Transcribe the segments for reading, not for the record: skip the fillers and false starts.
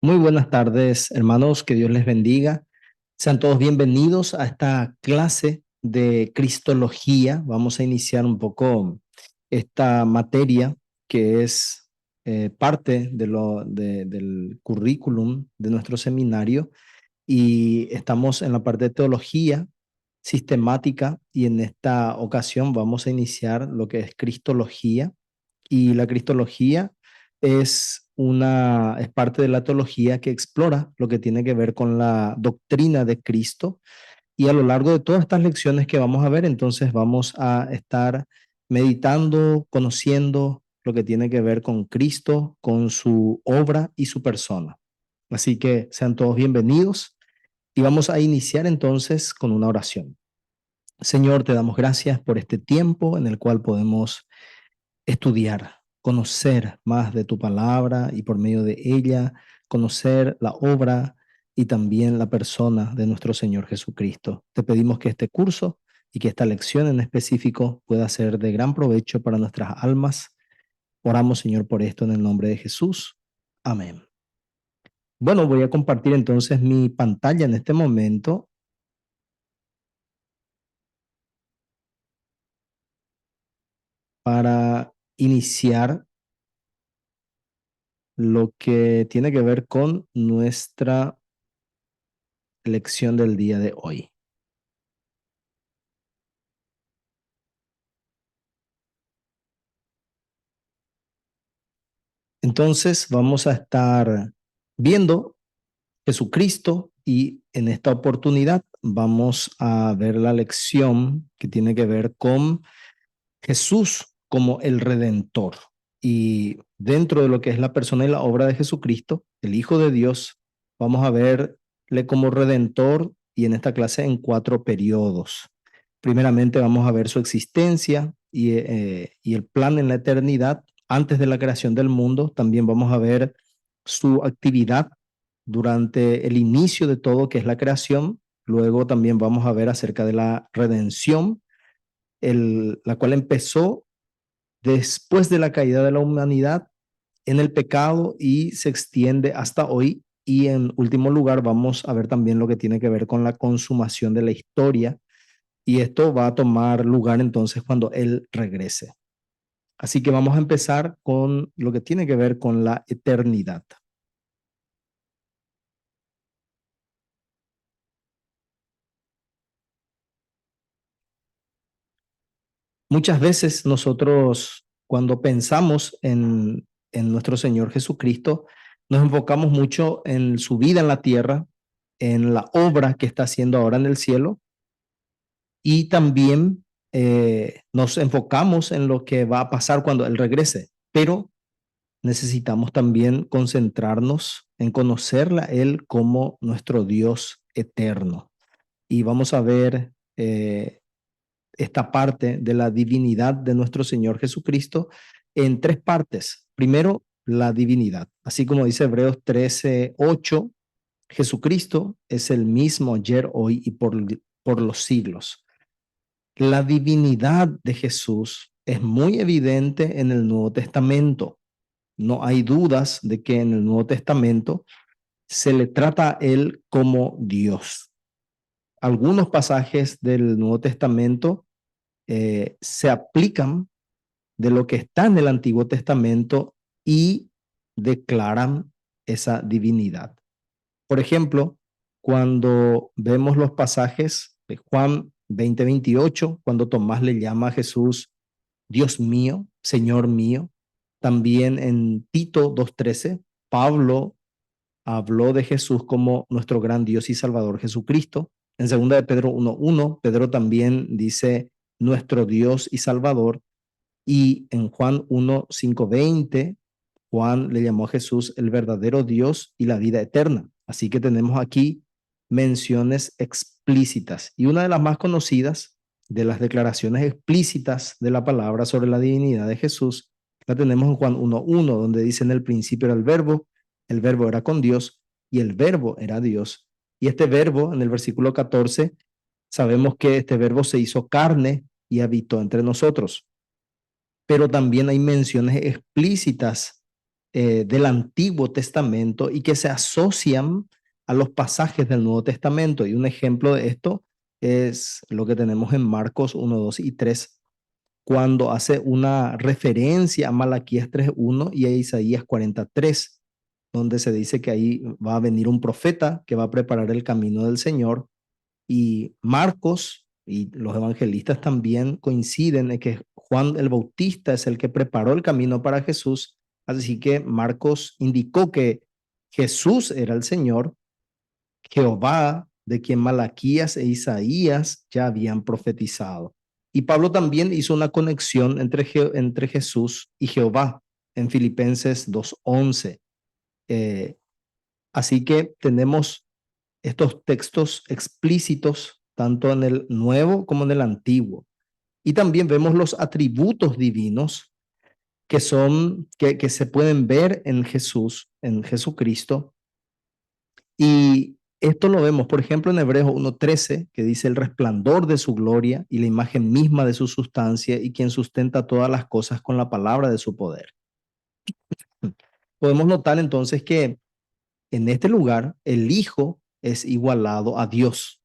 Muy buenas tardes, hermanos, que Dios les bendiga. Sean todos bienvenidos a esta clase de Cristología. Vamos a iniciar un poco esta materia que es parte del currículum de nuestro seminario y estamos en la parte de teología sistemática y en esta ocasión vamos a iniciar lo que es Cristología y la cristología es parte de la teología que explora lo que tiene que ver con la doctrina de Cristo. Y a lo largo de todas estas lecciones que vamos a ver, entonces vamos a estar meditando, conociendo lo que tiene que ver con Cristo, con su obra y su persona. Así que sean todos bienvenidos y vamos a iniciar entonces con una oración. Señor, te damos gracias por este tiempo en el cual podemos estudiar, conocer más de tu palabra y por medio de ella conocer la obra y también la persona de nuestro Señor Jesucristo. Te pedimos que este curso y que esta lección en específico pueda ser de gran provecho para nuestras almas. Oramos, Señor, por esto en el nombre de Jesús. Amén. Bueno, voy a compartir entonces mi pantalla en este momento para iniciar lo que tiene que ver con nuestra lección del día de hoy. Entonces vamos a estar viendo Jesucristo y en esta oportunidad vamos a ver la lección que tiene que ver con Jesús como el Redentor. Y dentro de lo que es la persona y la obra de Jesucristo, el Hijo de Dios, vamos a verle como Redentor y en esta clase en 4 periodos. Primeramente vamos a ver su existencia y el plan en la eternidad antes de la creación del mundo. También vamos a ver su actividad durante el inicio de todo, que es la creación. Luego también vamos a ver acerca de la redención, la cual empezó después de la caída de la humanidad en el pecado y se extiende hasta hoy. Y en último lugar vamos a ver también lo que tiene que ver con la consumación de la historia. Y esto va a tomar lugar entonces cuando Él regrese. Así que vamos a empezar con lo que tiene que ver con la eternidad. Muchas veces nosotros, cuando pensamos en nuestro Señor Jesucristo, nos enfocamos mucho en su vida en la tierra, en la obra que está haciendo ahora en el cielo, y también nos enfocamos en lo que va a pasar cuando Él regrese. Pero necesitamos también concentrarnos en conocerla a Él como nuestro Dios eterno. Y vamos a ver esta parte de la divinidad de nuestro Señor Jesucristo en 3 partes. Primero, la divinidad. Así como dice Hebreos 13:8, Jesucristo es el mismo ayer, hoy y por los siglos. La divinidad de Jesús es muy evidente en el Nuevo Testamento. No hay dudas de que en el Nuevo Testamento se le trata a Él como Dios. Algunos pasajes del Nuevo Testamento se aplican de lo que está en el Antiguo Testamento y declaran esa divinidad. Por ejemplo, cuando vemos los pasajes de Juan 20:28, cuando Tomás le llama a Jesús Dios mío, Señor mío. También en Tito 2:13, Pablo habló de Jesús como nuestro gran Dios y Salvador Jesucristo. En 2 de Pedro 1:1, Pedro también dice nuestro Dios y Salvador. Y en Juan 1:5-20, Juan le llamó a Jesús el verdadero Dios y la vida eterna. Así que tenemos aquí menciones explícitas. Y una de las más conocidas de las declaraciones explícitas de la palabra sobre la divinidad de Jesús, la tenemos en Juan 1:1, donde dice en el principio era el verbo era con Dios y el verbo era Dios. Y este verbo, en el versículo 14, sabemos que este verbo se hizo carne y habitó entre nosotros. Pero también hay menciones explícitas del Antiguo Testamento y que se asocian a los pasajes del Nuevo Testamento. Y un ejemplo de esto es lo que tenemos en Marcos 1, 2 y 3, cuando hace una referencia a Malaquías 3:1 y a Isaías 43, donde se dice que ahí va a venir un profeta que va a preparar el camino del Señor. Y Marcos y los evangelistas también coinciden en que Juan el Bautista es el que preparó el camino para Jesús. Así que Marcos indicó que Jesús era el Señor, Jehová, de quien Malaquías e Isaías ya habían profetizado. Y Pablo también hizo una conexión entre Jesús y Jehová en Filipenses 2:11. Así que tenemos estos textos explícitos tanto en el Nuevo como en el Antiguo. Y también vemos los atributos divinos que se pueden ver en Jesús, en Jesucristo. Y esto lo vemos, por ejemplo, en Hebreos 1:13, que dice el resplandor de su gloria y la imagen misma de su sustancia y quien sustenta todas las cosas con la palabra de su poder. Podemos notar entonces que en este lugar el Hijo es igualado a Dios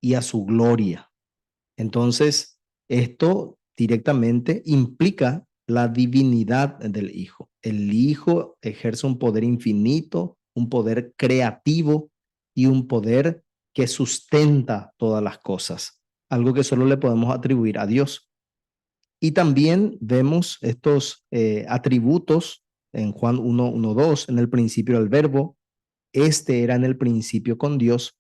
y a su gloria. Entonces, esto directamente implica la divinidad del Hijo. El Hijo ejerce un poder infinito, un poder creativo y un poder que sustenta todas las cosas, algo que solo le podemos atribuir a Dios. Y también vemos estos atributos en Juan 1:1-2, en el principio del verbo, este era en el principio con Dios.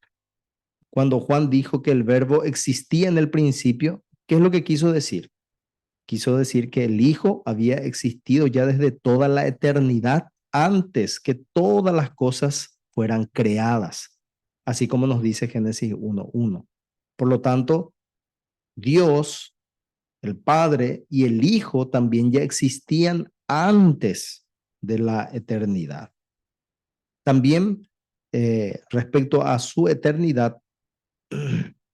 Cuando Juan dijo que el verbo existía en el principio, ¿qué es lo que quiso decir? Quiso decir que el Hijo había existido ya desde toda la eternidad antes que todas las cosas fueran creadas, así como nos dice Génesis 1:1. Por lo tanto, Dios, el Padre y el Hijo también ya existían antes de la eternidad. También respecto a su eternidad,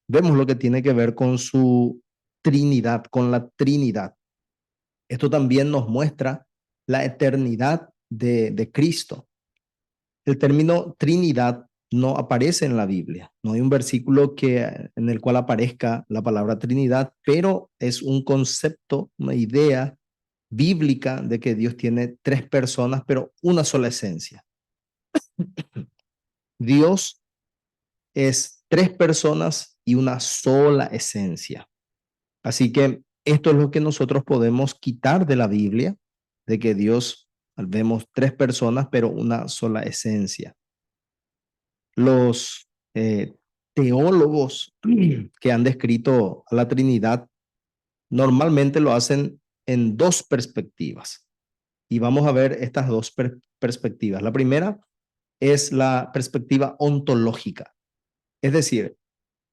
vemos lo que tiene que ver con su Trinidad, con la Trinidad. Esto también nos muestra la eternidad de Cristo. El término Trinidad no aparece en la Biblia. No hay un versículo en el cual aparezca la palabra Trinidad, pero es un concepto, una idea bíblica de que Dios tiene tres personas, pero una sola esencia. Dios es tres personas y una sola esencia. Así que esto es lo que nosotros podemos quitar de la Biblia, de que Dios, vemos tres personas, pero una sola esencia. Los teólogos que han descrito a la Trinidad normalmente lo hacen en dos perspectivas. Y vamos a ver estas dos perspectivas. La primera es la perspectiva ontológica, es decir,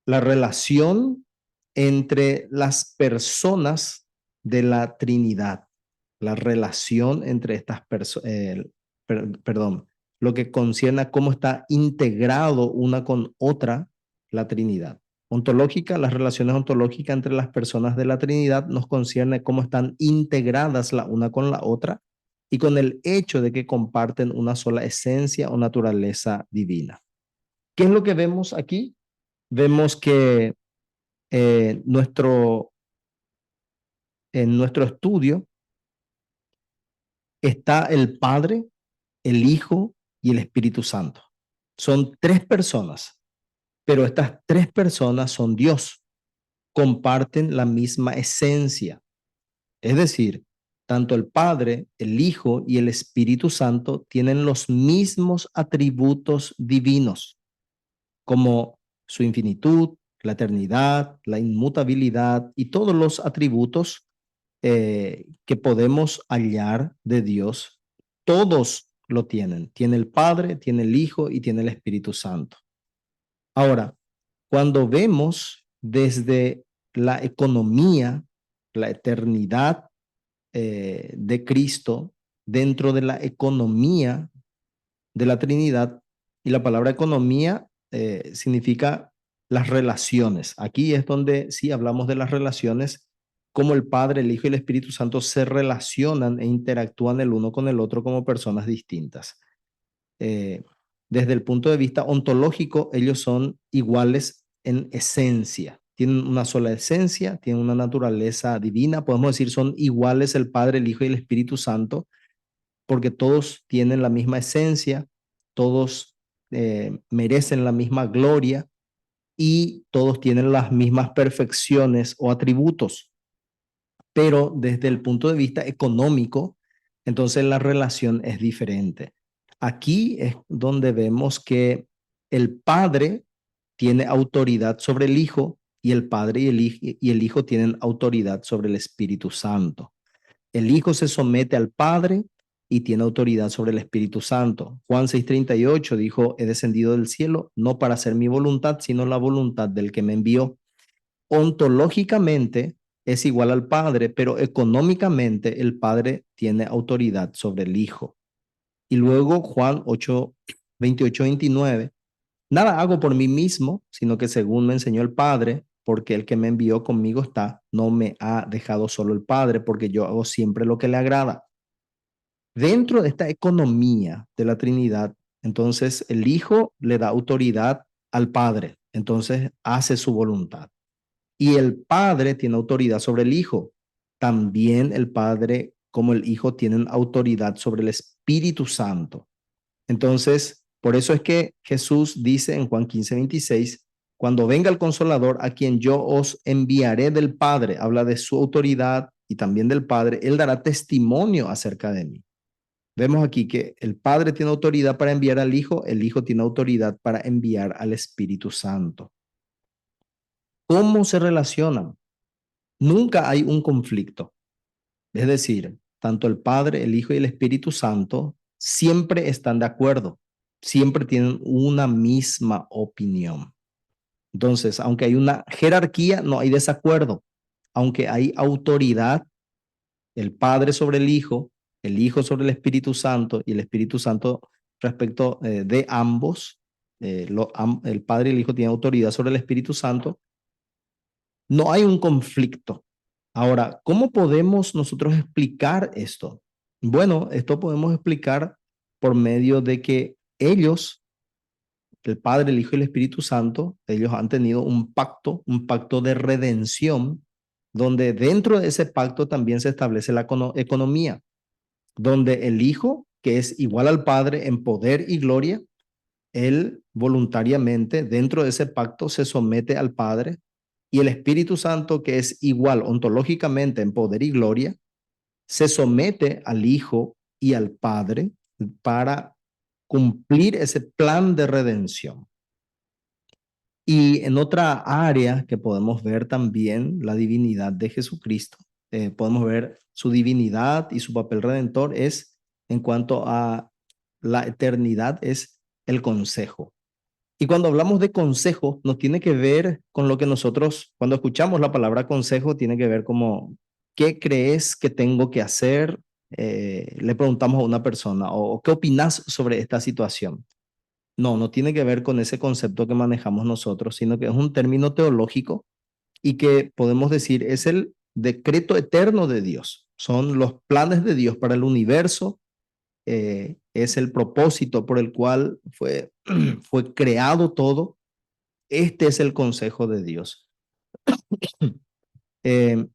la relación entre las personas de la Trinidad, la relación entre estas personas, perdón, lo que concierne a cómo está integrado una con otra la Trinidad. Ontológica, las relaciones ontológicas entre las personas de la Trinidad nos concierne cómo están integradas la una con la otra y con el hecho de que comparten una sola esencia o naturaleza divina. ¿Qué es lo que vemos aquí? Vemos que nuestro, en nuestro estudio está el Padre, el Hijo y el Espíritu Santo. Son tres personas, pero estas tres personas son Dios, comparten la misma esencia. Es decir, tanto el Padre, el Hijo y el Espíritu Santo tienen los mismos atributos divinos, como su infinitud, la eternidad, la inmutabilidad y todos los atributos que podemos hallar de Dios. Todos lo tienen. Tiene el Padre, tiene el Hijo y tiene el Espíritu Santo. Ahora, cuando vemos desde la economía, la eternidad de Cristo dentro de la economía de la Trinidad, y la palabra economía significa las relaciones. Aquí es donde sí hablamos de las relaciones cómo el Padre, el Hijo y el Espíritu Santo se relacionan e interactúan el uno con el otro como personas distintas. Eh, Desde el punto de vista ontológico, ellos son iguales en esencia. Tienen una sola esencia, tienen una naturaleza divina. Podemos decir, son iguales el Padre, el Hijo y el Espíritu Santo, porque todos tienen la misma esencia, todos merecen la misma gloria y todos tienen las mismas perfecciones o atributos. Pero desde el punto de vista económico, entonces la relación es diferente. Aquí es donde vemos que el Padre tiene autoridad sobre el Hijo y el Padre y el Hijo tienen autoridad sobre el Espíritu Santo. El Hijo se somete al Padre y tiene autoridad sobre el Espíritu Santo. Juan 6:38 dijo, he descendido del cielo no para hacer mi voluntad, sino la voluntad del que me envió. Ontológicamente es igual al Padre, pero económicamente el Padre tiene autoridad sobre el Hijo. Y luego Juan 8:28-29, nada hago por mí mismo, sino que según me enseñó el Padre, porque el que me envió conmigo está, no me ha dejado solo el Padre, porque yo hago siempre lo que le agrada. Dentro de esta economía de la Trinidad, entonces el Hijo le da autoridad al Padre, entonces hace su voluntad. Y el Padre tiene autoridad sobre el Hijo. También el Padre como el Hijo tienen autoridad sobre el Espíritu Santo. Entonces, por eso es que Jesús dice en Juan 15:26, cuando venga el Consolador a quien yo os enviaré del Padre, habla de su autoridad y también del Padre, él dará testimonio acerca de mí. Vemos aquí que el Padre tiene autoridad para enviar al Hijo, el Hijo tiene autoridad para enviar al Espíritu Santo. ¿Cómo se relacionan? Nunca hay un conflicto. Es decir, tanto el Padre, el Hijo y el Espíritu Santo siempre están de acuerdo, siempre tienen una misma opinión. Entonces, aunque hay una jerarquía, no hay desacuerdo. Aunque hay autoridad, el Padre sobre el Hijo sobre el Espíritu Santo y el Espíritu Santo respecto de ambos, el Padre y el Hijo tienen autoridad sobre el Espíritu Santo, no hay un conflicto. Ahora, ¿cómo podemos nosotros explicar esto? Bueno, esto podemos explicar por medio de que ellos, el Padre, el Hijo y el Espíritu Santo, ellos han tenido un pacto de redención, donde dentro de ese pacto también se establece la economía, donde el Hijo, que es igual al Padre en poder y gloria, él voluntariamente dentro de ese pacto se somete al Padre y el Espíritu Santo, que es igual ontológicamente en poder y gloria, se somete al Hijo y al Padre para cumplir ese plan de redención. Y en otra área que podemos ver también la divinidad de Jesucristo, podemos ver su divinidad y su papel redentor es en cuanto a la eternidad, es el consejo. Y cuando hablamos de consejo, nos tiene que ver con lo que nosotros, cuando escuchamos la palabra consejo, tiene que ver como, ¿qué crees que tengo que hacer? Le preguntamos a una persona, o ¿qué opinas sobre esta situación? No, no tiene que ver con ese concepto que manejamos nosotros, sino que es un término teológico y que podemos decir es el decreto eterno de Dios. Son los planes de Dios para el universo, es el propósito por el cual fue creado todo. Este es el consejo de Dios. Eh,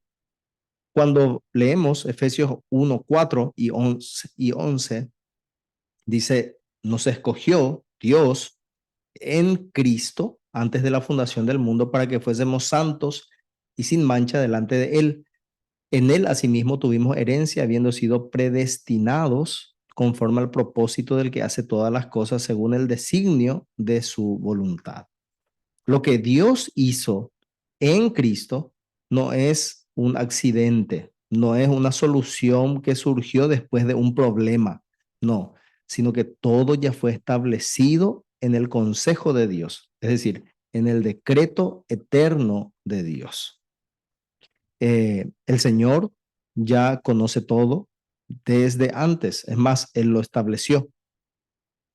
Cuando leemos Efesios 1:4 y 11, dice, nos escogió Dios en Cristo antes de la fundación del mundo para que fuésemos santos y sin mancha delante de Él. En Él asimismo tuvimos herencia, habiendo sido predestinados conforme al propósito del que hace todas las cosas según el designio de su voluntad. Lo que Dios hizo en Cristo no es un accidente, no es una solución que surgió después de un problema, no, sino que todo ya fue establecido en el consejo de Dios, es decir, en el decreto eterno de Dios. El Señor ya conoce todo desde antes, es más, Él lo estableció.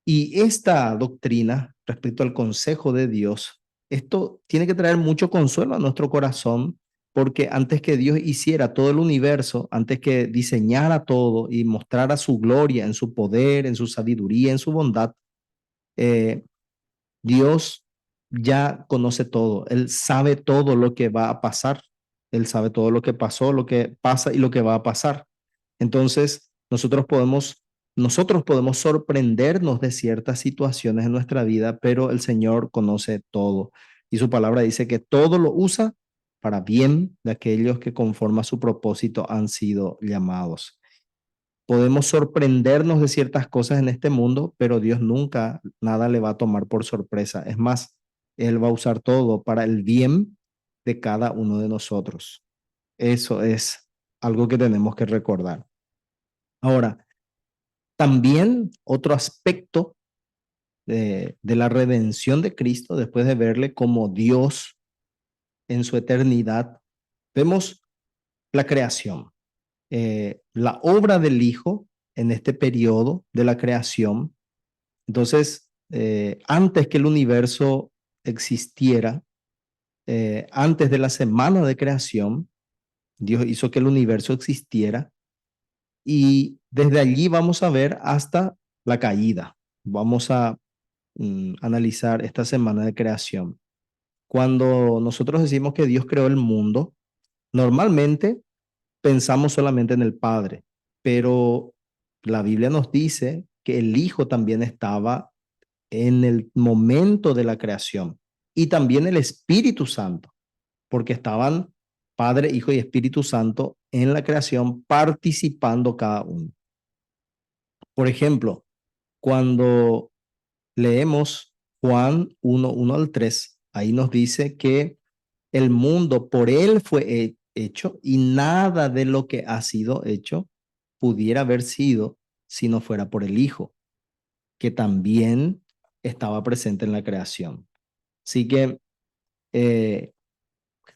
Y esta doctrina respecto al consejo de Dios, esto tiene que traer mucho consuelo a nuestro corazón porque antes que Dios hiciera todo el universo, antes que diseñara todo y mostrara su gloria en su poder, en su sabiduría, en su bondad, eh, Dios ya conoce todo. Él sabe todo lo que va a pasar. Él sabe todo lo que pasó, lo que pasa y lo que va a pasar. Entonces, nosotros podemos sorprendernos de ciertas situaciones en nuestra vida, pero el Señor conoce todo. Y su palabra dice que todo lo usa para bien de aquellos que conforme a su propósito han sido llamados. Podemos sorprendernos de ciertas cosas en este mundo, pero Dios nunca nada le va a tomar por sorpresa. Es más, Él va a usar todo para el bien de cada uno de nosotros. Eso es algo que tenemos que recordar. Ahora, también otro aspecto de la redención de Cristo, después de verle como Dios en su eternidad, vemos la creación, la obra del Hijo en este periodo de la creación. Entonces, antes que el universo existiera, antes de la semana de creación, Dios hizo que el universo existiera y desde allí vamos a ver hasta la caída. Vamos a analizar esta semana de creación. Cuando nosotros decimos que Dios creó el mundo, normalmente pensamos solamente en el Padre, pero la Biblia nos dice que el Hijo también estaba en el momento de la creación y también el Espíritu Santo, porque estaban Padre, Hijo y Espíritu Santo en la creación participando cada uno. Por ejemplo, cuando leemos Juan 1, 1 al 3, ahí nos dice que el mundo por él fue hecho y nada de lo que ha sido hecho pudiera haber sido si no fuera por el Hijo, que también estaba presente en la creación. Así que eh,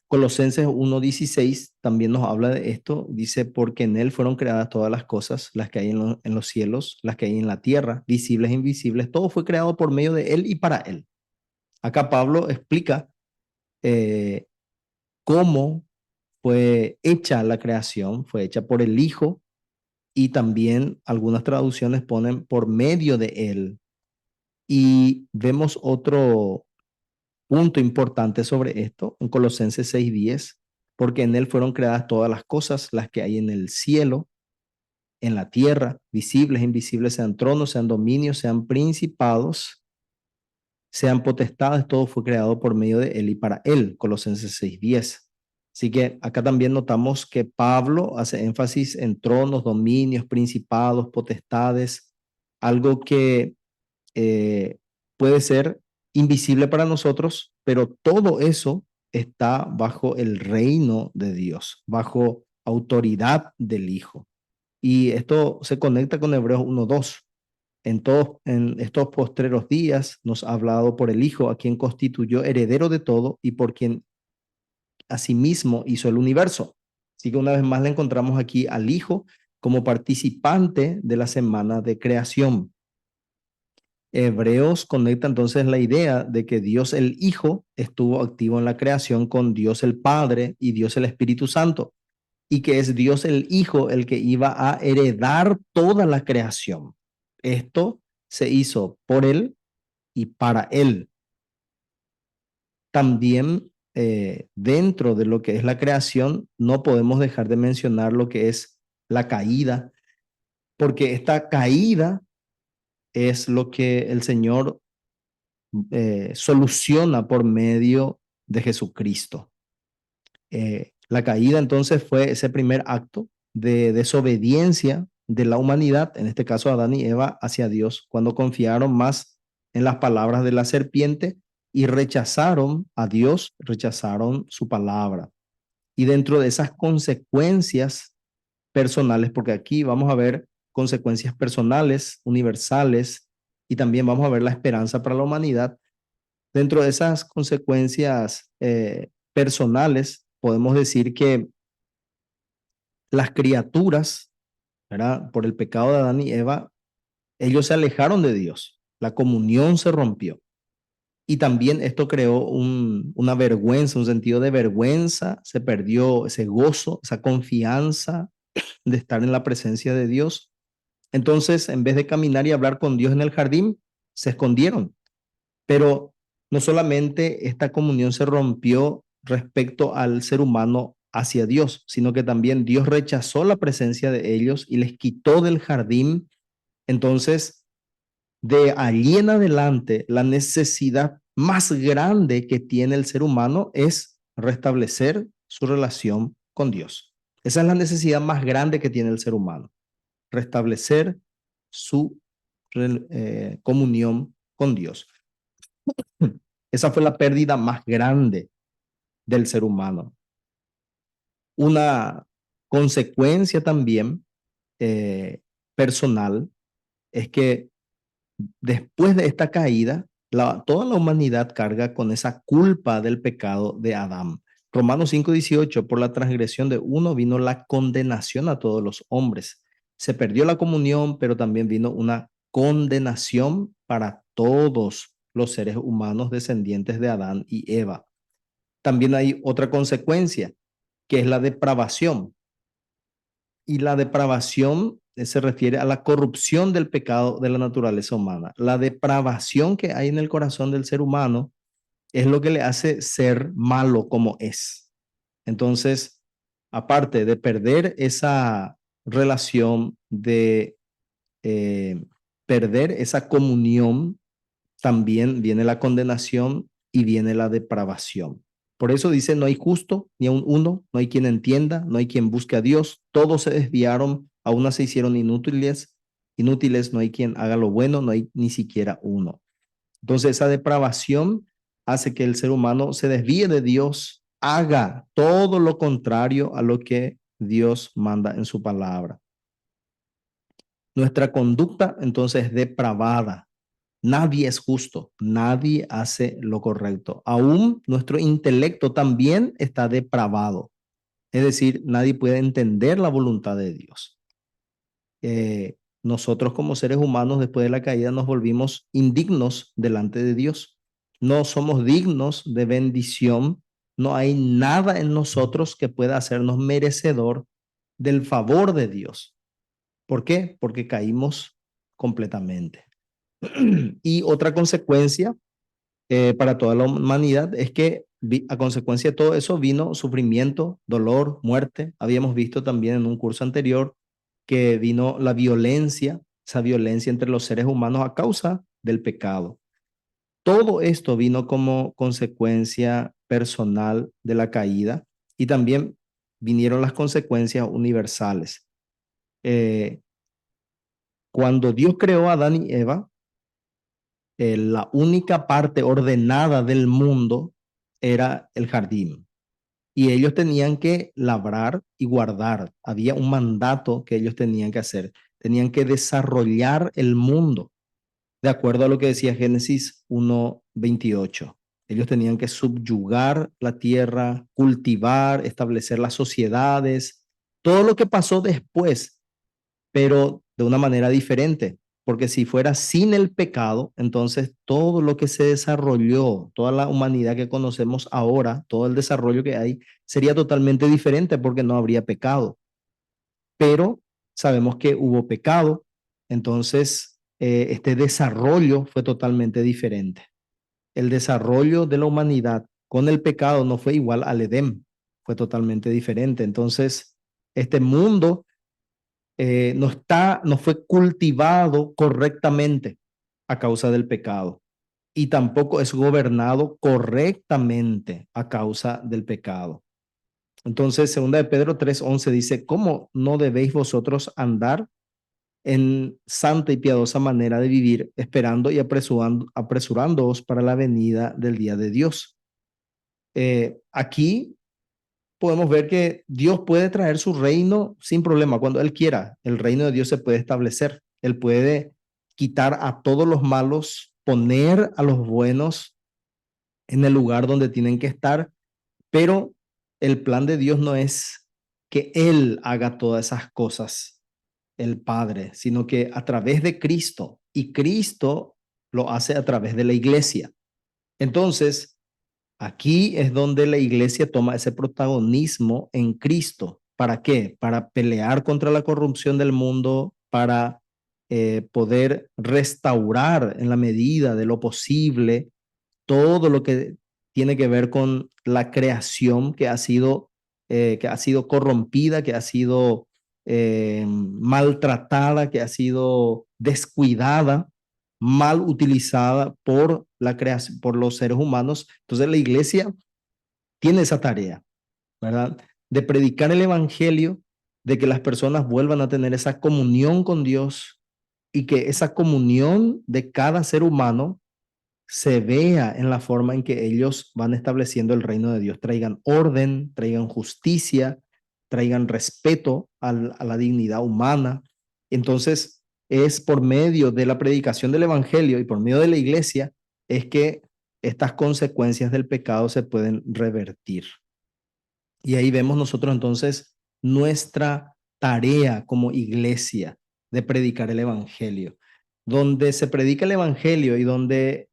Colosenses 1:16 también nos habla de esto. Dice, porque en Él fueron creadas todas las cosas, las que hay en los cielos, las que hay en la tierra, visibles e invisibles. Todo fue creado por medio de Él y para Él. Acá Pablo explica eh, cómo fue hecha la creación, fue hecha por el Hijo y también algunas traducciones ponen por medio de Él. Y vemos otro punto importante sobre esto en Colosenses 6:10, porque en Él fueron creadas todas las cosas, las que hay en el cielo, en la tierra, visibles e invisibles, sean tronos, sean dominios, sean principados, sean potestades, todo fue creado por medio de Él y para Él, Colosenses 6:10. Así que acá también notamos que Pablo hace énfasis en tronos, dominios, principados, potestades, algo que eh, puede ser invisible para nosotros, pero todo eso está bajo el reino de Dios, bajo autoridad del Hijo. Y esto se conecta con Hebreos 1:2. En estos postreros días nos ha hablado por el Hijo, a quien constituyó heredero de todo y por quien asimismo hizo el universo. Así que una vez más le encontramos aquí al Hijo como participante de la semana de creación. Hebreos conecta entonces la idea de que Dios el Hijo estuvo activo en la creación con Dios el Padre y Dios el Espíritu Santo, y que es Dios el Hijo el que iba a heredar toda la creación. Esto se hizo por Él y para Él. También dentro de lo que es la creación, no podemos dejar de mencionar lo que es la caída, porque esta caída es lo que el Señor soluciona por medio de Jesucristo. La caída entonces fue ese primer acto de desobediencia de la humanidad, en este caso Adán y Eva, hacia Dios, cuando confiaron más en las palabras de la serpiente y rechazaron a Dios, rechazaron su palabra. Y dentro de esas consecuencias personales, porque aquí vamos a ver consecuencias personales, universales, y también vamos a ver la esperanza para la humanidad. Dentro de esas consecuencias personales, podemos decir que las criaturas, ¿verdad? Por el pecado de Adán y Eva, ellos se alejaron de Dios, la comunión se rompió. Y también esto creó una vergüenza, un sentido de vergüenza, se perdió ese gozo, esa confianza de estar en la presencia de Dios. Entonces, en vez de caminar y hablar con Dios en el jardín, se escondieron. Pero no solamente esta comunión se rompió respecto al ser humano hacia Dios, sino que también Dios rechazó la presencia de ellos y les quitó del jardín. Entonces, de allí en adelante, la necesidad más grande que tiene el ser humano es restablecer su relación con Dios. Esa es la necesidad más grande que tiene el ser humano, restablecer su comunión con Dios. Esa fue la pérdida más grande del ser humano. Una consecuencia también personal es que después de esta caída, toda la humanidad carga con esa culpa del pecado de Adán. Romanos 5:18, por la transgresión de uno vino la condenación a todos los hombres. Se perdió la comunión, pero también vino una condenación para todos los seres humanos descendientes de Adán y Eva. También hay otra consecuencia, que es la depravación. Y la depravación se refiere a la corrupción del pecado de la naturaleza humana. La depravación que hay en el corazón del ser humano es lo que le hace ser malo como es. Entonces, aparte de perder esa relación, de perder esa comunión, también viene la condenación y viene la depravación. Por eso dice, no hay justo ni aun uno, no hay quien entienda, no hay quien busque a Dios, todos se desviaron, a una se hicieron inútiles, no hay quien haga lo bueno, no hay ni siquiera uno. Entonces esa depravación hace que el ser humano se desvíe de Dios, haga todo lo contrario a lo que Dios manda en su palabra. Nuestra conducta entonces es depravada. Nadie es justo, nadie hace lo correcto. Aún nuestro intelecto también está depravado. Es decir, nadie puede entender la voluntad de Dios. Nosotros como seres humanos después de la caída nos volvimos indignos delante de Dios. No somos dignos de bendición. No hay nada en nosotros que pueda hacernos merecedor del favor de Dios. ¿Por qué? Porque caímos completamente. Y otra consecuencia para toda la humanidad es que a consecuencia de todo eso vino sufrimiento, dolor, muerte. Habíamos visto también en un curso anterior que vino la violencia, esa violencia entre los seres humanos a causa del pecado. Todo esto vino como consecuencia personal de la caída y también vinieron las consecuencias universales. Cuando Dios creó a Adán y Eva, la única parte ordenada del mundo era el jardín. Y ellos tenían que labrar y guardar. Había un mandato que ellos tenían que hacer. Tenían que desarrollar el mundo, de acuerdo a lo que decía Génesis 1:28. Ellos tenían que subyugar la tierra, cultivar, establecer las sociedades, todo lo que pasó después, pero de una manera diferente. Porque si fuera sin el pecado, entonces todo lo que se desarrolló, toda la humanidad que conocemos ahora, todo el desarrollo que hay, sería totalmente diferente porque no habría pecado. Pero sabemos que hubo pecado, entonces este desarrollo fue totalmente diferente. El desarrollo de la humanidad con el pecado no fue igual al Edén, fue totalmente diferente. Entonces, este mundo no fue cultivado correctamente a causa del pecado y tampoco es gobernado correctamente a causa del pecado. Entonces, segunda de Pedro 3:11 dice, ¿cómo no debéis vosotros andar en santa y piadosa manera de vivir, esperando y apresurándoos para la venida del día de Dios? Aquí podemos ver que Dios puede traer su reino sin problema. Cuando Él quiera, el reino de Dios se puede establecer. Él puede quitar a todos los malos, poner a los buenos en el lugar donde tienen que estar, pero el plan de Dios no es que Él haga todas esas cosas, el Padre, sino que a través de Cristo, y Cristo lo hace a través de la iglesia. Entonces, aquí es donde la iglesia toma ese protagonismo en Cristo. ¿Para qué? Para pelear contra la corrupción del mundo, para poder restaurar en la medida de lo posible todo lo que tiene que ver con la creación que ha sido corrompida, que ha sido maltratada, que ha sido descuidada, mal utilizada por la creación, por los seres humanos. Entonces la iglesia tiene esa tarea, ¿verdad? De predicar el evangelio, de que las personas vuelvan a tener esa comunión con Dios y que esa comunión de cada ser humano se vea en la forma en que ellos van estableciendo el reino de Dios. Traigan orden, traigan justicia, traigan respeto a la dignidad humana. Entonces, es por medio de la predicación del evangelio y por medio de la iglesia es que estas consecuencias del pecado se pueden revertir. Y ahí vemos nosotros entonces nuestra tarea como iglesia de predicar el evangelio. Donde se predica el evangelio y donde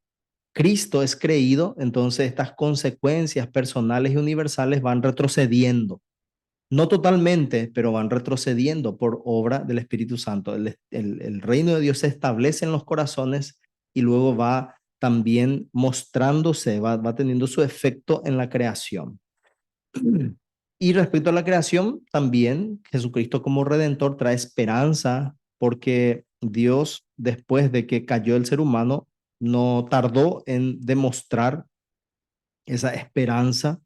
Cristo es creído, entonces estas consecuencias personales y universales van retrocediendo. No totalmente, pero van retrocediendo por obra del Espíritu Santo. El reino de Dios se establece en los corazones y luego va también mostrándose, va teniendo su efecto en la creación. Y respecto a la creación, también Jesucristo como redentor trae esperanza porque Dios, después de que cayó el ser humano, no tardó en demostrar esa esperanza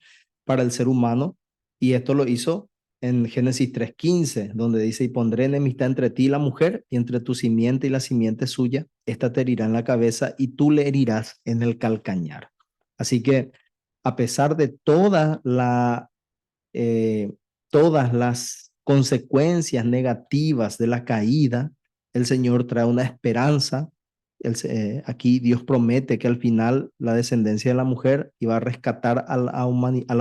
para el ser humano y esto lo hizo en Génesis 3:15, donde dice, y pondré enemistad entre ti y la mujer y entre tu simiente y la simiente suya, esta te herirá en la cabeza y tú le herirás en el calcañar. Así que a pesar de eh, todas las consecuencias negativas de la caída, el Señor trae una esperanza. Aquí Dios promete que al final la descendencia de la mujer iba a rescatar a la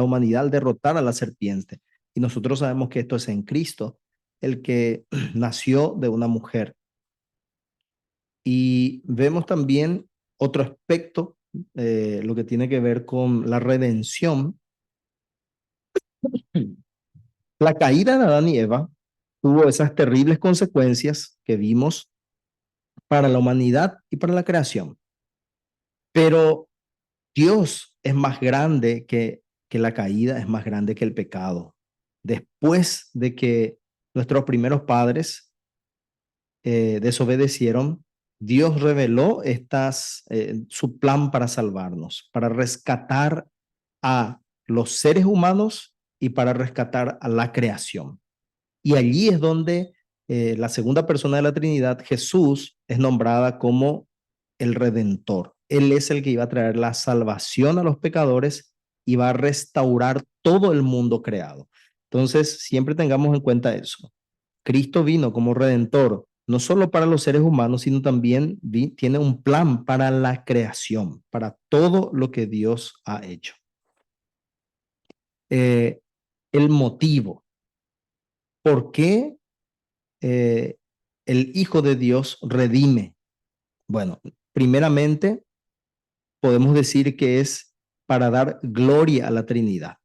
humanidad al derrotar a la serpiente. Y nosotros sabemos que esto es en Cristo, el que nació de una mujer. Y vemos también otro aspecto, lo que tiene que ver con la redención. La caída de Adán y Eva tuvo esas terribles consecuencias que vimos para la humanidad y para la creación. Pero Dios es más grande que la caída, es más grande que el pecado. Después de que nuestros primeros padres desobedecieron, Dios reveló su plan para salvarnos, para rescatar a los seres humanos y para rescatar a la creación. Y allí es donde la segunda persona de la Trinidad, Jesús, es nombrada como el Redentor. Él es el que iba a traer la salvación a los pecadores y va a restaurar todo el mundo creado. Entonces, siempre tengamos en cuenta eso. Cristo vino como Redentor, no solo para los seres humanos, sino también tiene un plan para la creación, para todo lo que Dios ha hecho. Eh, el motivo. ¿Por qué eh, el Hijo de Dios redime? Bueno, primeramente podemos decir que es para dar gloria a la Trinidad.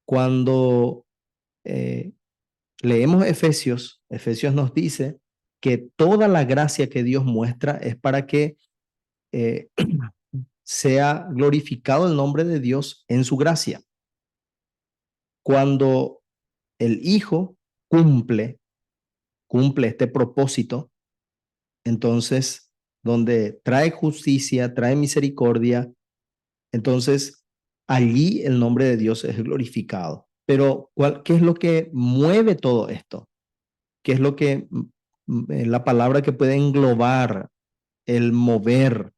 Cuando eh, leemos Efesios, Efesios nos dice que toda la gracia que Dios muestra es para que eh, sea glorificado el nombre de Dios en su gracia. Cuando el Hijo cumple este propósito, entonces, donde trae justicia, trae misericordia, entonces allí el nombre de Dios es glorificado. Pero, ¿qué es lo que mueve todo esto? ¿Qué es lo que la palabra que puede englobar el mover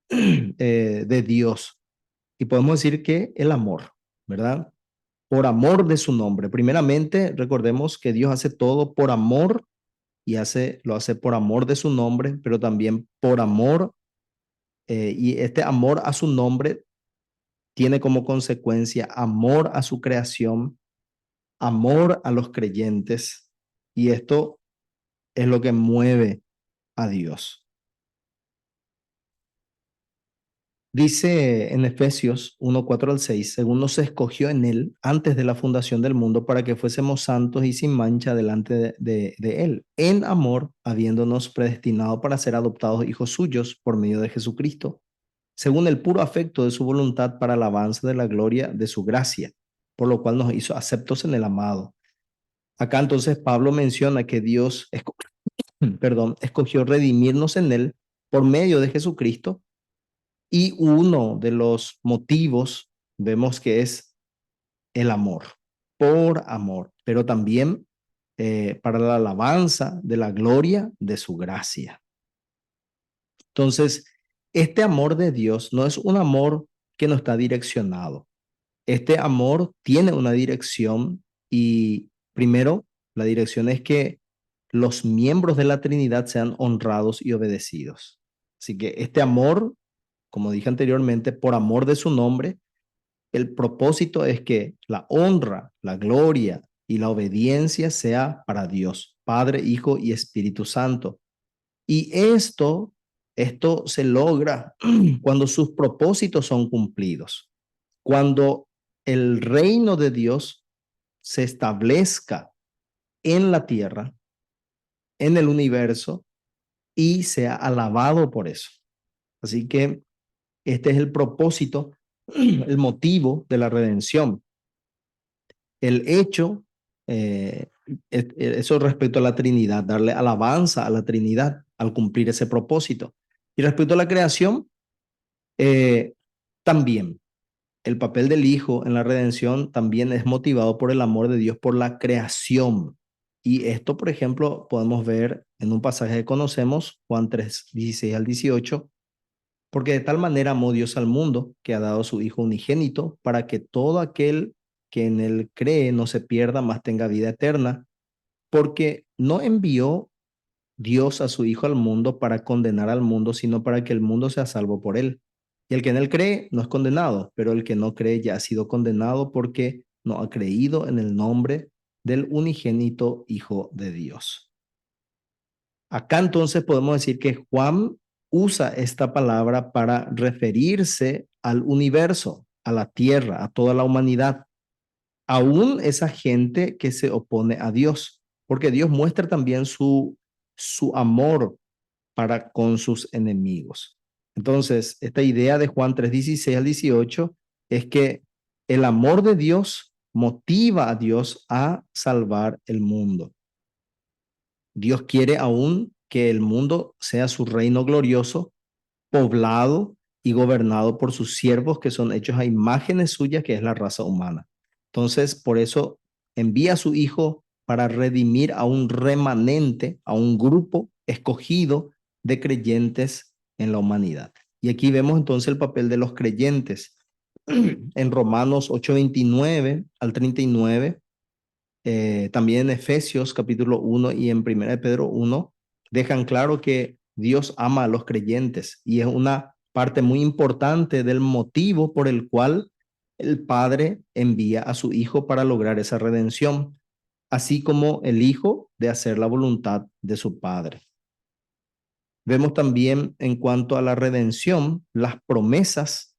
de Dios? Y podemos decir que el amor, ¿verdad? Por amor de su nombre. Primeramente, recordemos que Dios hace todo por amor y lo hace por amor de su nombre, pero también por amor, y este amor a su nombre tiene como consecuencia amor a su creación, amor a los creyentes, y esto es lo que mueve a Dios. Dice en Efesios 1:4 al 6, según nos escogió en Él antes de la fundación del mundo para que fuésemos santos y sin mancha delante de Él, en amor, habiéndonos predestinado para ser adoptados hijos suyos por medio de Jesucristo, según el puro afecto de su voluntad para alabanza de la gloria de su gracia, por lo cual nos hizo aceptos en el amado. Acá entonces Pablo menciona que Dios, escogió redimirnos en Él por medio de Jesucristo, y uno de los motivos vemos que es el amor, por amor, pero también para la alabanza de la gloria de su gracia. Entonces, este amor de Dios no es un amor que no está direccionado. Este amor tiene una dirección y primero, la dirección es que los miembros de la Trinidad sean honrados y obedecidos. Así que este amor, como dije anteriormente, por amor de su nombre, el propósito es que la honra, la gloria y la obediencia sea para Dios, Padre, Hijo y Espíritu Santo. Y esto se logra cuando sus propósitos son cumplidos, cuando el reino de Dios se establezca en la tierra, en el universo, y sea alabado por eso. Así que este es el propósito, el motivo de la redención. El hecho, eso respecto a la Trinidad, darle alabanza a la Trinidad al cumplir ese propósito. Y respecto a la creación, eh, también el papel del Hijo en la redención también es motivado por el amor de Dios por la creación. Y esto, por ejemplo, podemos ver en un pasaje que conocemos, Juan 3:16 al 18, porque de tal manera amó Dios al mundo que ha dado a su Hijo unigénito para que todo aquel que en él cree no se pierda, mas tenga vida eterna, porque no envió Dios a su Hijo al mundo para condenar al mundo, sino para que el mundo sea salvo por él. Y el que en él cree no es condenado, pero el que no cree ya ha sido condenado porque no ha creído en el nombre del unigénito Hijo de Dios. Acá entonces podemos decir que Juan usa esta palabra para referirse al universo, a la tierra, a toda la humanidad, aún esa gente que se opone a Dios, porque Dios muestra también su amor para con sus enemigos. Entonces, esta idea de Juan 3:16 al 18 es que el amor de Dios motiva a Dios a salvar el mundo. Dios quiere aún que el mundo sea su reino glorioso, poblado y gobernado por sus siervos que son hechos a imágenes suyas, que es la raza humana. Entonces, por eso envía a su Hijo para redimir a un remanente, a un grupo escogido de creyentes en la humanidad. Y aquí vemos entonces el papel de los creyentes. En Romanos 8:29 al 39, también en Efesios capítulo 1 y en 1 de Pedro 1, dejan claro que Dios ama a los creyentes y es una parte muy importante del motivo por el cual el Padre envía a su Hijo para lograr esa redención, así como el Hijo de hacer la voluntad de su Padre. Vemos también en cuanto a la redención, las promesas.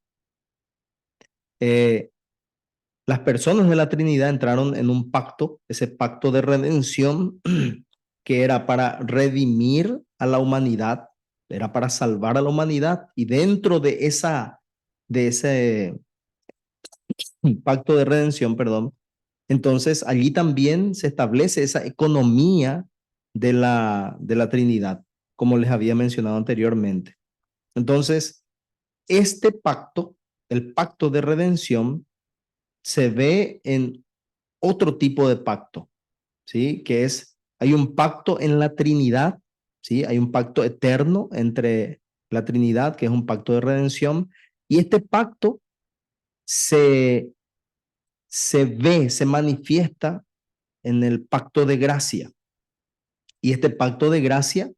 Las personas de la Trinidad entraron en un pacto, ese pacto de redención, que era para redimir a la humanidad, era para salvar a la humanidad, y dentro de ese pacto de redención, perdón, entonces allí también se establece esa economía de la Trinidad, como les había mencionado anteriormente. Entonces, este pacto, el pacto de redención, se ve en otro tipo de pacto, ¿sí? Que es, hay un pacto en la Trinidad, ¿sí? Hay un pacto eterno entre la Trinidad, que es un pacto de redención, y este pacto se, se manifiesta en el pacto de gracia. Y este pacto de gracia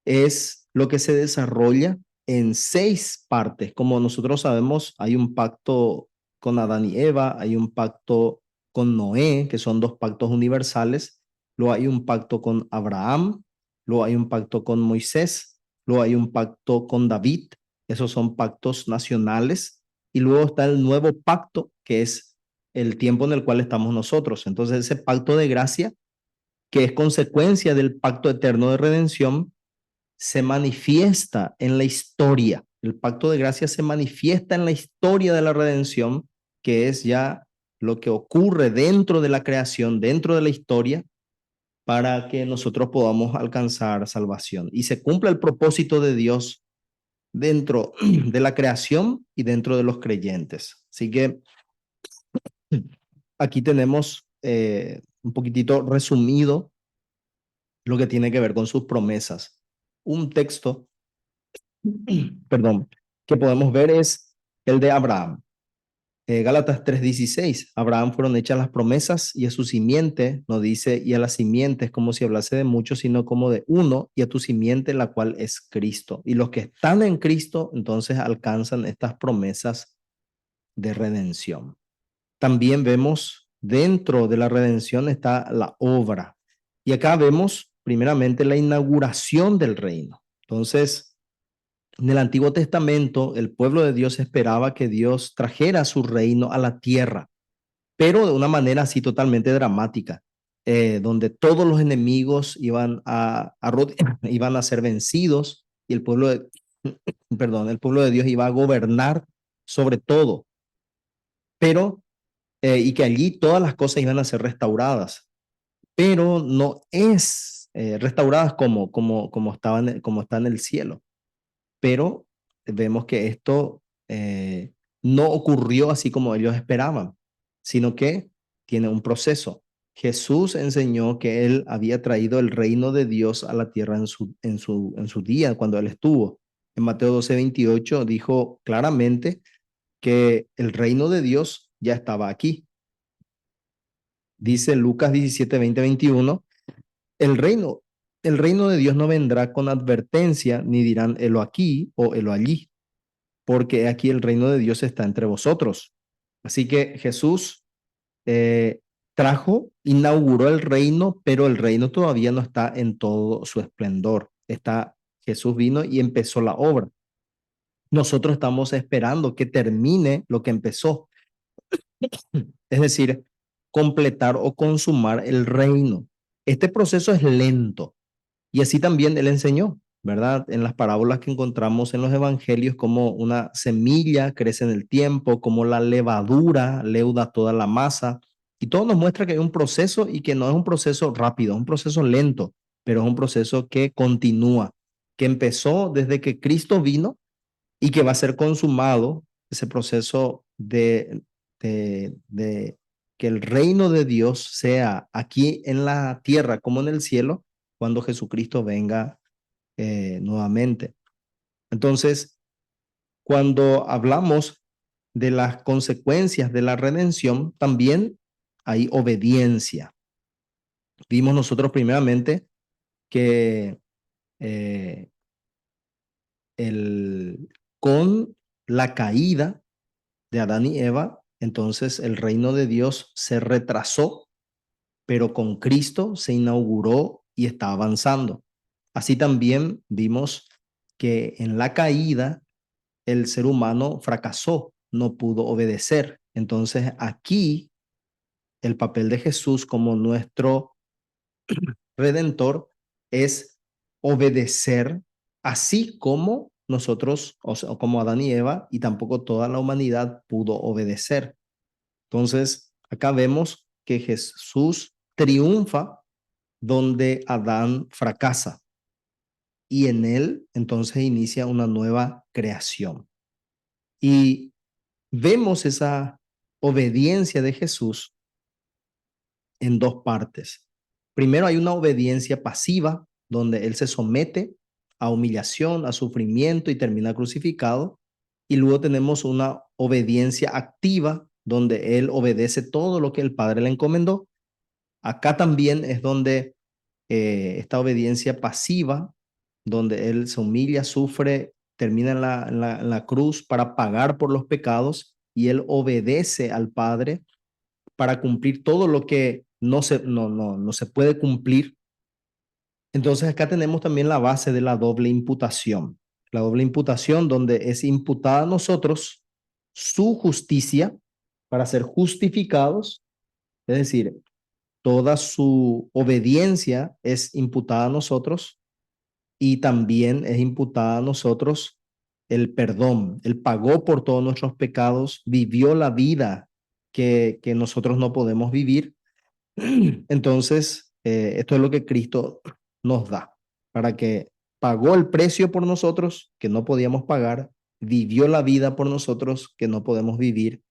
es lo que se desarrolla en 6 partes. Como nosotros sabemos, hay un pacto con Adán y Eva, hay un pacto con Noé, que son 2 pactos universales, luego hay un pacto con Abraham, luego hay un pacto con Moisés, luego hay un pacto con David Esos son pactos nacionales. Y luego está el nuevo pacto, que es el tiempo en el cual estamos nosotros. Entonces, ese pacto de gracia, que es consecuencia del pacto eterno de redención, se manifiesta en la historia. El pacto de gracia se manifiesta en la historia de la redención, que es ya lo que ocurre dentro de la creación, dentro de la historia, para que nosotros podamos alcanzar salvación. Y se cumple el propósito de Dios dentro de la creación y dentro de los creyentes. Así que aquí tenemos un poquitito resumido lo que tiene que ver con sus promesas. Un texto, perdón, que podemos ver es el de Abraham. Gálatas 3:16, Abraham fueron hechas las promesas y a su simiente, no dice y a la simiente es como si hablase de muchos, sino como de uno y a tu simiente, la cual es Cristo. Y los que están en Cristo, entonces alcanzan estas promesas de redención. También vemos dentro de la redención está la obra. Y acá vemos primeramente la inauguración del reino. Entonces, en el Antiguo Testamento, el pueblo de Dios esperaba que Dios trajera su reino a la tierra, pero de una manera así totalmente dramática, donde todos los enemigos iban a ser vencidos y el pueblo de, perdón, el pueblo de Dios iba a gobernar sobre todo, pero y que allí todas las cosas iban a ser restauradas, pero no es restauradas como está en el cielo. Pero vemos que esto no ocurrió así como ellos esperaban, sino que tiene un proceso. Jesús enseñó que él había traído el reino de Dios a la tierra en su día, cuando él estuvo. En Mateo 12:28 dijo claramente que el reino de Dios ya estaba aquí. Dice Lucas 17:20-21, el reino, el reino de Dios no vendrá con advertencia, ni dirán helo aquí o helo allí, porque aquí el reino de Dios está entre vosotros. Así que Jesús eh, inauguró el reino, pero el reino todavía no está en todo su esplendor. Jesús vino y empezó la obra. Nosotros estamos esperando que termine lo que empezó, es decir, completar o consumar el reino. Este proceso es lento y así también él enseñó, ¿verdad? En las parábolas que encontramos en los evangelios, como una semilla crece en el tiempo, como la levadura leuda toda la masa. Y todo nos muestra que hay un proceso y que no es un proceso rápido, es un proceso lento, pero es un proceso que continúa, que empezó desde que Cristo vino y que va a ser consumado ese proceso de que el reino de Dios sea aquí en la tierra como en el cielo cuando Jesucristo venga nuevamente. Entonces, cuando hablamos de las consecuencias de la redención, también hay obediencia. Vimos nosotros primeramente que eh, con la caída de Adán y Eva, entonces el reino de Dios se retrasó, pero con Cristo se inauguró y está avanzando. Así también vimos que en la caída el ser humano fracasó, no pudo obedecer. Entonces aquí el papel de Jesús como nuestro redentor es obedecer, así como nosotros, o sea, como Adán y Eva, y tampoco toda la humanidad pudo obedecer. Entonces, acá vemos que Jesús triunfa donde Adán fracasa y en él entonces inicia una nueva creación. Y vemos esa obediencia de Jesús en dos partes. Primero hay una obediencia pasiva, donde él se somete a humillación, a sufrimiento y termina crucificado. Y luego tenemos una obediencia activa, donde él obedece todo lo que el Padre le encomendó. Acá también es donde esta obediencia pasiva, donde él se humilla, sufre, termina en la cruz para pagar por los pecados y él obedece al Padre para cumplir todo lo que no se puede cumplir. Entonces acá tenemos también la base de la doble imputación. la doble imputación, donde es imputada a nosotros su justicia para ser justificados, es decir, toda su obediencia es imputada a nosotros y también es imputada a nosotros el perdón. Él pagó por todos nuestros pecados, vivió la vida que nosotros no podemos vivir. Entonces, esto es lo que Cristo nos da, para que pagó el precio por nosotros que no podíamos pagar, vivió la vida por nosotros que no podemos vivir,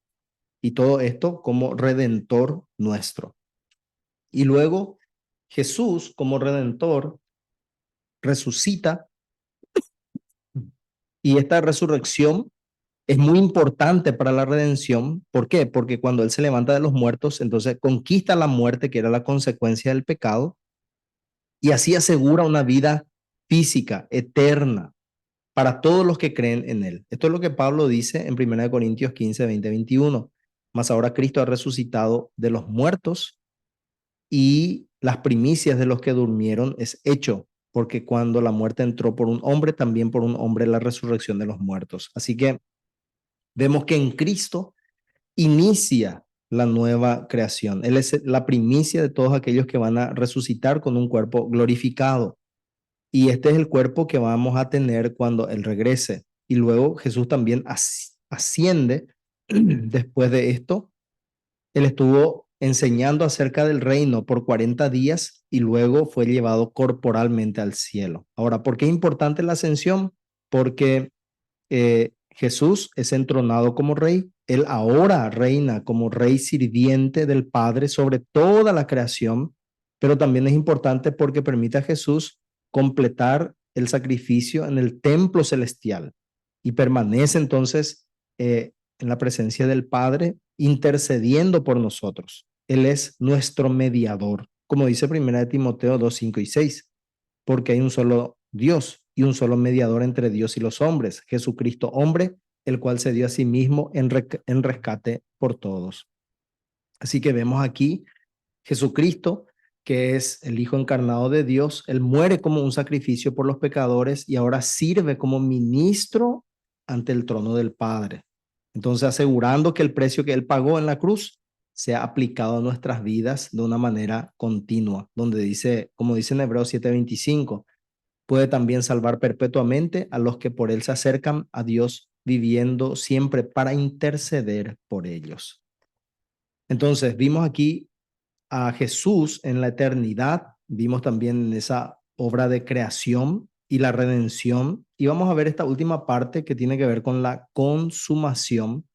y todo esto como redentor nuestro. Y luego Jesús como redentor resucita, y esta resurrección es muy importante para la redención. ¿Por qué? Porque cuando Él se levanta de los muertos, entonces conquista la muerte, que era la consecuencia del pecado, y así asegura una vida física, eterna, para todos los que creen en Él. Esto es lo que Pablo dice en 1 Corintios 15, 20, 21. Mas ahora Cristo ha resucitado de los muertos, y las primicias de los que durmieron es hecho, porque cuando la muerte entró por un hombre, también por un hombre la resurrección de los muertos. Así que vemos que en Cristo inicia la nueva creación. Él es la primicia de todos aquellos que van a resucitar con un cuerpo glorificado. Y este es el cuerpo que vamos a tener cuando Él regrese. Y luego Jesús también asciende. Después de esto, Él estuvo enseñando acerca del reino por 40 días y luego fue llevado corporalmente al cielo. Ahora, ¿por qué es importante la ascensión? Porque Jesús es entronado como rey. Él ahora reina como rey sirviente del Padre sobre toda la creación, pero también es importante porque permite a Jesús completar el sacrificio en el templo celestial y permanece entonces en la presencia del Padre intercediendo por nosotros. Él es nuestro mediador, como dice 1 Timoteo 2, 5 y 6, porque hay un solo Dios y un solo mediador entre Dios y los hombres, Jesucristo hombre, el cual se dio a sí mismo en rescate por todos. Así que vemos aquí Jesucristo, que es el Hijo encarnado de Dios. Él muere como un sacrificio por los pecadores y ahora sirve como ministro ante el trono del Padre. Entonces, asegurando que el precio que Él pagó en la cruz sea aplicado a nuestras vidas de una manera continua, donde dice, como dice en Hebreos 7:25, puede también salvar perpetuamente a los que por Él se acercan a Dios, viviendo siempre para interceder por ellos. Entonces, vimos aquí a Jesús en la eternidad, vimos también en esa obra de creación y la redención, y vamos a ver esta última parte que tiene que ver con la consumación.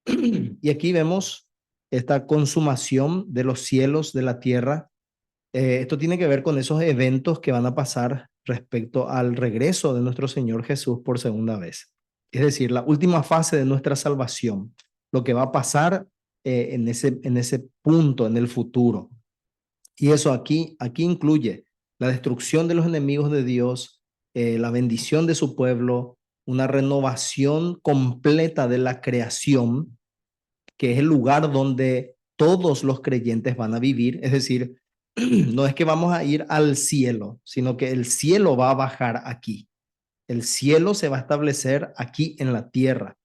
Y aquí vemos esta consumación de los cielos, de la tierra. Esto tiene que ver con esos eventos que van a pasar respecto al regreso de nuestro Señor Jesús por segunda vez. Es decir, la última fase de nuestra salvación, lo que va a pasar en ese punto, en el futuro. Y eso aquí incluye la destrucción de los enemigos de Dios, la bendición de su pueblo, una renovación completa de la creación, que es el lugar donde todos los creyentes van a vivir. Es decir, no es que vamos a ir al cielo, sino que el cielo va a bajar aquí. El cielo se va a establecer aquí en la tierra.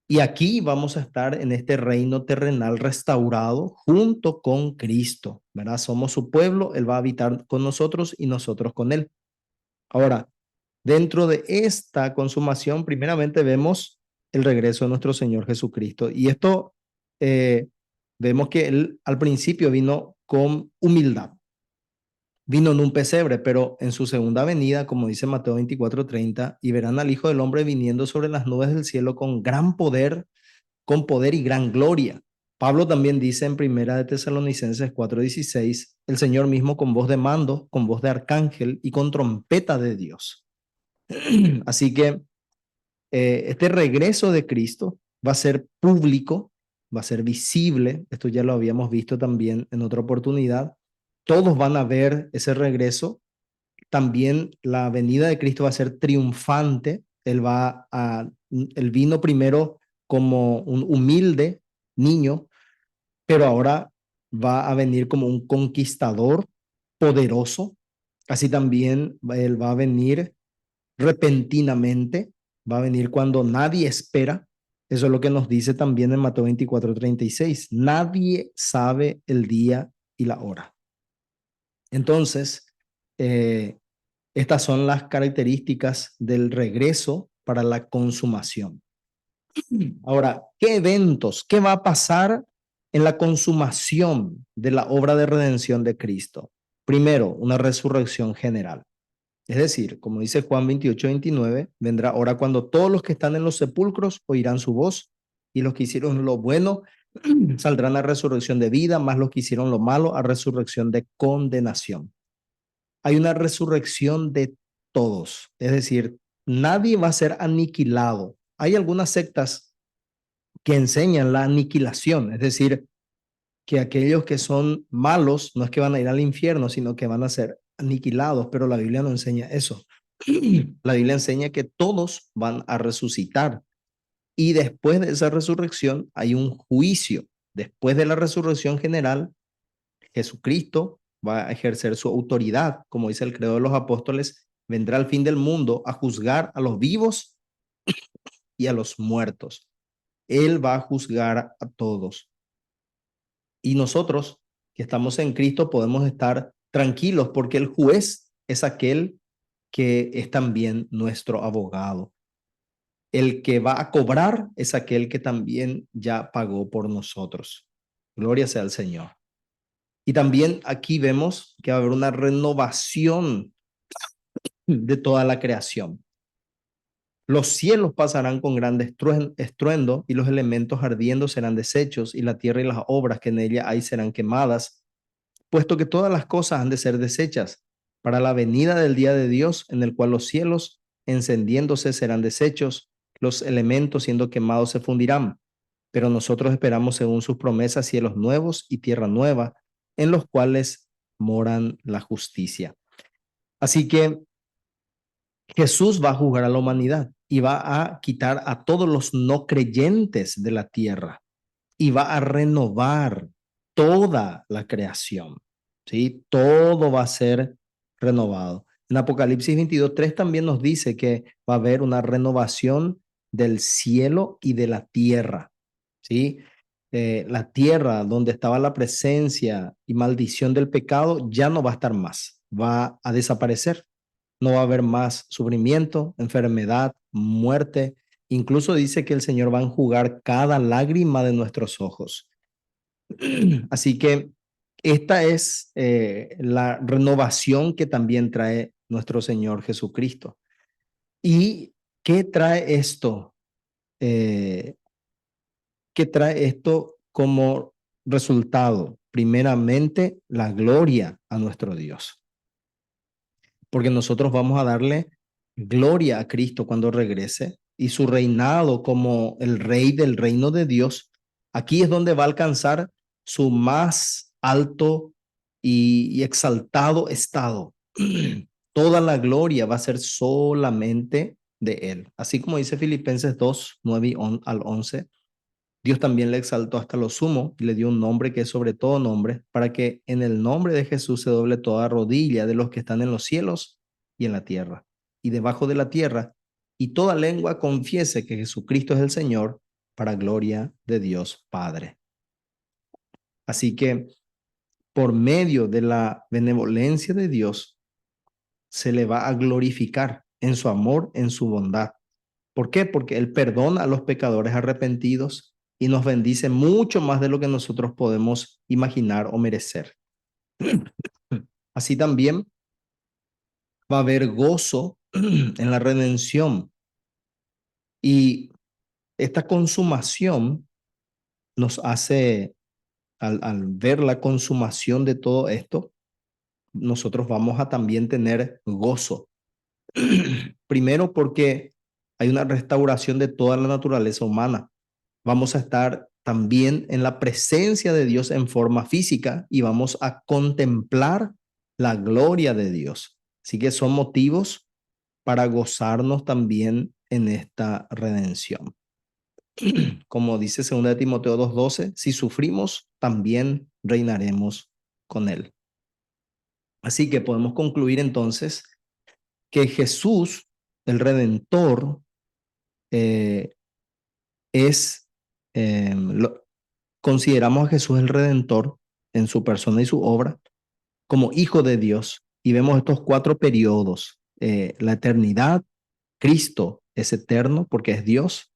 Y aquí vamos a estar en este reino terrenal restaurado junto con Cristo, ¿verdad? Somos su pueblo, Él va a habitar con nosotros y nosotros con Él. Ahora, dentro de esta consumación, primeramente vemos el regreso de nuestro Señor Jesucristo. Y esto vemos que Él al principio vino con humildad, vino en un pesebre, pero en su segunda venida, como dice Mateo 24:30, y verán al Hijo del Hombre viniendo sobre las nubes del cielo con poder y gran gloria. Pablo también dice en Primera de Tesalonicenses 4:16, el Señor mismo con voz de mando, con voz de arcángel y con trompeta de Dios. Así que este regreso de Cristo va a ser público, va a ser visible. Esto ya lo habíamos visto también en otra oportunidad. Todos van a ver ese regreso. También la venida de Cristo va a ser triunfante. Él vino primero como un humilde niño, pero ahora va a venir como un conquistador poderoso. Así también Él va a venir repentinamente, va a venir cuando nadie espera. Eso es lo que nos dice también en Mateo 24:36. Nadie sabe el día y la hora. Entonces, eh, estas son las características del regreso para la consumación. Ahora, ¿qué eventos, qué va a pasar en la consumación de la obra de redención de Cristo? Primero, una resurrección general. Es decir, como dice Juan 28:29, vendrá hora cuando todos los que están en los sepulcros oirán su voz y los que hicieron lo bueno saldrán a resurrección de vida, más los que hicieron lo malo a resurrección de condenación. Hay una resurrección de todos, es decir, nadie va a ser aniquilado. Hay algunas sectas que enseñan la aniquilación, es decir, que aquellos que son malos no es que van a ir al infierno, sino que van a ser aniquilados, pero la Biblia no enseña eso. La Biblia enseña que todos van a resucitar y después de esa resurrección hay un juicio. Después de la resurrección general, Jesucristo va a ejercer su autoridad, como dice el credo de los apóstoles, vendrá al fin del mundo a juzgar a los vivos y a los muertos. Él va a juzgar a todos. Y nosotros que estamos en Cristo podemos estar tranquilos porque el juez es aquel que es también nuestro abogado. El que va a cobrar es aquel que también ya pagó por nosotros. Gloria sea al Señor. Y también aquí vemos que va a haber una renovación de toda la creación. Los cielos pasarán con gran estruendo y los elementos ardiendo serán deshechos y la tierra y las obras que en ella hay serán quemadas, puesto que todas las cosas han de ser deshechas para la venida del día de Dios, en el cual los cielos encendiéndose serán deshechos, los elementos siendo quemados se fundirán. Pero nosotros esperamos según sus promesas cielos nuevos y tierra nueva, en los cuales moran la justicia. Así que Jesús va a juzgar a la humanidad y va a quitar a todos los no creyentes de la tierra y va a renovar toda la creación. ¿Sí? Todo va a ser renovado. En Apocalipsis 22:3 también nos dice que va a haber una renovación del cielo y de la tierra. ¿Sí? La tierra donde estaba la presencia y maldición del pecado ya no va a estar más, va a desaparecer. No va a haber más sufrimiento, enfermedad, muerte. Incluso dice que el Señor va a enjugar cada lágrima de nuestros ojos. Así que esta es la renovación que también trae nuestro Señor Jesucristo. ¿Y qué trae esto? Eh, ¿Qué trae esto como resultado? Primeramente, la gloria a nuestro Dios, porque nosotros vamos a darle gloria a Cristo cuando regrese y su reinado como el rey del reino de Dios. Aquí es donde va a alcanzar su más alto y exaltado estado. Toda la gloria va a ser solamente de Él. Así como dice Filipenses 2:9 al 11, Dios también le exaltó hasta lo sumo y le dio un nombre que es sobre todo nombre, para que en el nombre de Jesús se doble toda rodilla de los que están en los cielos y en la tierra y debajo de la tierra, y toda lengua confiese que Jesucristo es el Señor, para gloria de Dios Padre. Así que por medio de la benevolencia de Dios, se le va a glorificar en su amor, en su bondad. ¿Por qué? Porque Él perdona a los pecadores arrepentidos y nos bendice mucho más de lo que nosotros podemos imaginar o merecer. Así también va a haber gozo en la redención. Y esta consumación nos hace, al ver la consumación de todo esto, nosotros vamos a también tener gozo. Primero porque hay una restauración de toda la naturaleza humana. Vamos a estar también en la presencia de Dios en forma física y vamos a contemplar la gloria de Dios. Así que son motivos para gozarnos también en esta redención. Como dice 2 Timoteo 2:12, si sufrimos, también reinaremos con Él. Así que podemos concluir entonces que Jesús el Redentor eh, es, consideramos a Jesús el Redentor en su persona y su obra como hijo de Dios. Y vemos estos cuatro periodos. La eternidad, Cristo es eterno porque es Dios.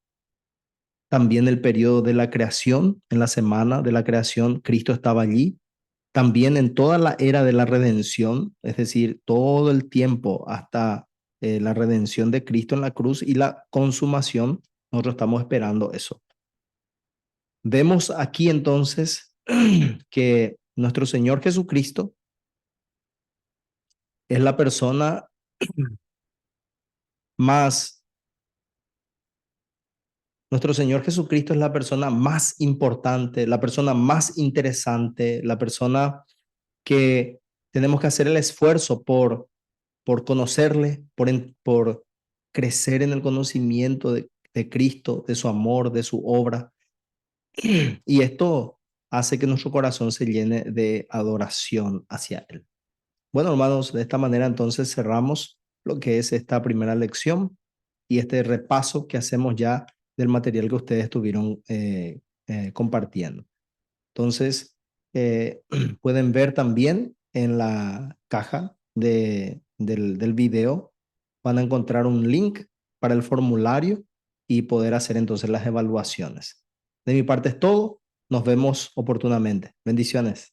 También el periodo de la creación, en la semana de la creación, Cristo estaba allí. También en toda la era de la redención, es decir, todo el tiempo hasta la redención de Cristo en la cruz y la consumación, nosotros estamos esperando eso. Vemos aquí entonces que nuestro Señor Jesucristo es la persona más, nuestro Señor Jesucristo es la persona más importante, la persona más interesante, la persona que tenemos que hacer el esfuerzo por conocerle, por crecer en el conocimiento de Cristo, de su amor, de su obra. Y esto hace que nuestro corazón se llene de adoración hacia Él. Bueno, hermanos, de esta manera entonces cerramos lo que es esta primera lección y este repaso que hacemos ya del material que ustedes estuvieron compartiendo. Entonces, pueden ver también en la caja del video, van a encontrar un link para el formulario y poder hacer entonces las evaluaciones. De mi parte es todo. Nos vemos oportunamente. Bendiciones.